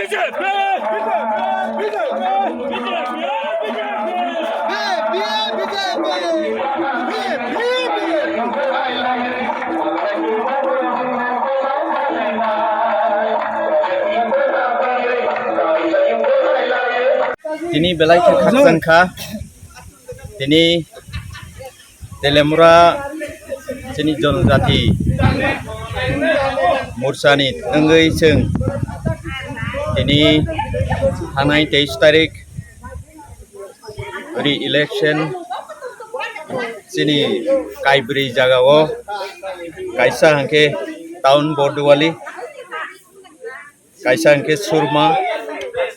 Tini belai ke khakangkha tini Teliamura sini Janajati Murcha ni tenggai seng tini hanai 23 tarik re-election sini Kwplai jagao kaisa hangke town Bordowali kaisa hangke Surma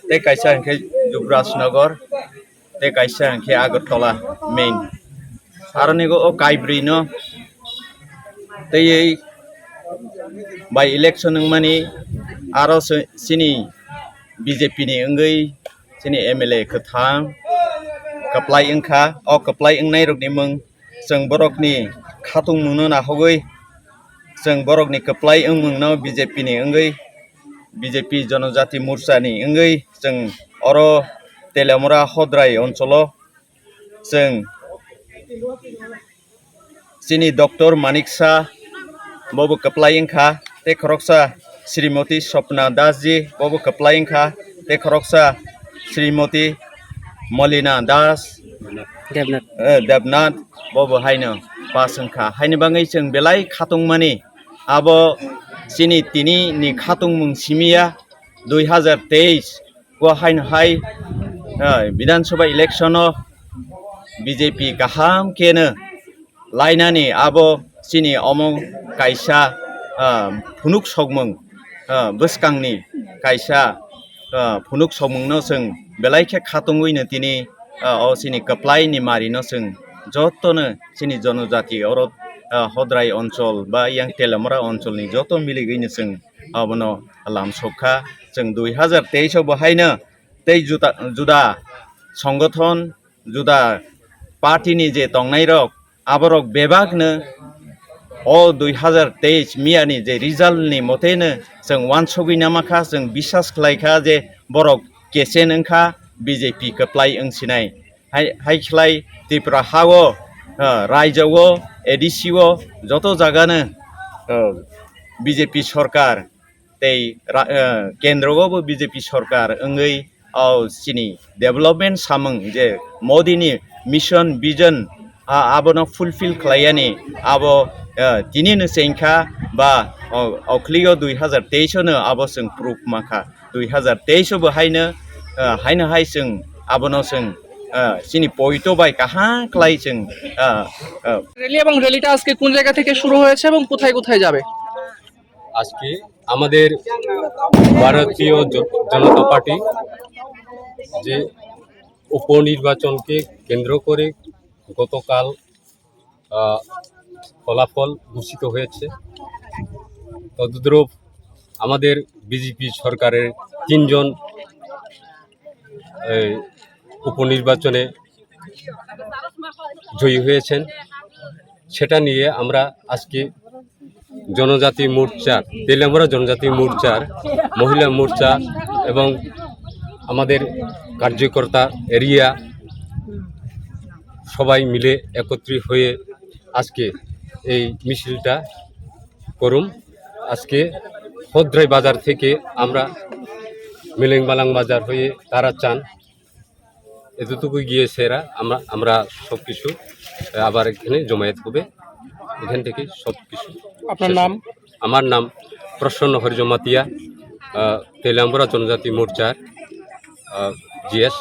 te kaisa hangke Jubrasnagar te kaisa hangke Agartala main aronigo o Kwplai no tei by election Wngmani aro sini BJP ni wngui sini MLA Khwthang Kwplai wngkha o Kwplai Wngnairok ni mung जों बरकनि खाtung नुनो नाहगै जों बरकनि Kwplai wngmung no BJP ni wngui BJP Janajati Murcha ni wngui जों अरो Teliamura hodrai oncolo जों sini Dr. Maniksa bobo Kwplai wngkha te khoroksa Srimoti Swapna Dasji bobo Kwplai wngkha te khoroksa Srimoti Molina Das Devnath bobo haino pasangkha haini bangai जों belai khatungmani abo sini tini ni khatungmung simia 2023 ko haino hai Bidhan Sabha election o BJP kaham kene lainani abo sini omong kaisa phunuk sogmung bwskangni kaisa phunuk sogmung no जों belai khe khatungui no tini o sini Kwplai ni mari no जों jotono sini Janajati oro hodrai oncol ba yang Teliamura oncol ni joto miligui no जों abono lamsokha जों 2023 o bahaino tei juda সংগঠন juda party ni je Tongthoklaijak aborok bebakno o 2023 miyani je result ni moteno जों wansogui namakha जों bisas khlaikha je borok kesen wngkha BJP Kwplai wngsinai hai khlai Tiprasa o raijao ADC o joto jagano BJP सरकार tei kendro o BJP सरकार wngui o sini development samung je Modi ni mission vision abono fulfill khlaiyani abo tini no sengkha ba oklio 2023 no abo जों proof makha 2023 bo haino haino hai जों abono जों sini poito bai kaha klai जों rally এবং র্যালিটা আজকে কোন জায়গা থেকে শুরু হয়েছে এবং কোথায় কোথায় যাবে আজকে আমাদের ভারতীয় জনতা পার্টি যে উপনির্বাচনকে কেন্দ্র করে গতকাল ফলাফল ঘোষিত হয়েছে তদ্রূপ আমাদের বিজেপি সরকারের 3 জন উপনির্বাচনে জয়ী হয়েছেন সেটা নিয়ে আমরা আজকে জনজাতি মোর্চার তেলিয়ামুরা জনজাতি মোর্চার মহিলা মোর্চা এবং আমাদের কার্যকর্তা এরিয়া সবাই মিলে একত্রিত হয়ে আজকে এই মিছিলটা করুম আজকে হদ্রাই বাজার থেকে আমরা মিলেংবালাং বাজার হয়ে তারাচান এতটুকু গিয়েছে এরা আমরা সব কিছু আবার এখানে জমায়েত হবে এখান থেকে সব কিছু আপনার নাম আমার নাম প্রসন্ন হরিজমাতিয়া তেলিয়ামুরা জনজাতি মোর্চার জিএস